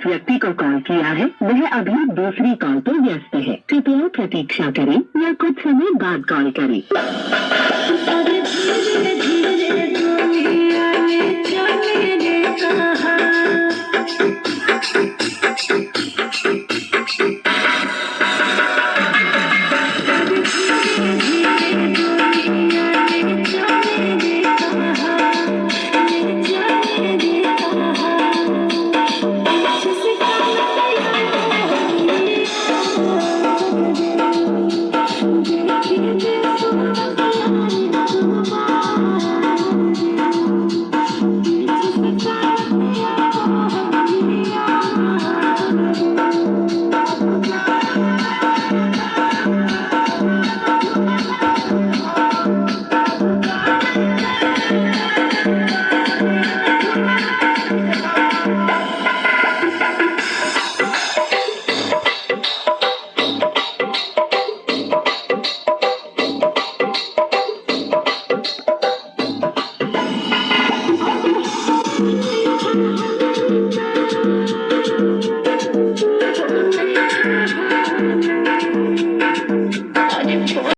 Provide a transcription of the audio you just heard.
व्यक्ति को कॉल किया है वह अभी दूसरी कॉल पर व्यस्त है। कृपया प्रतीक्षा करें या कुछ समय बाद कॉल करें। You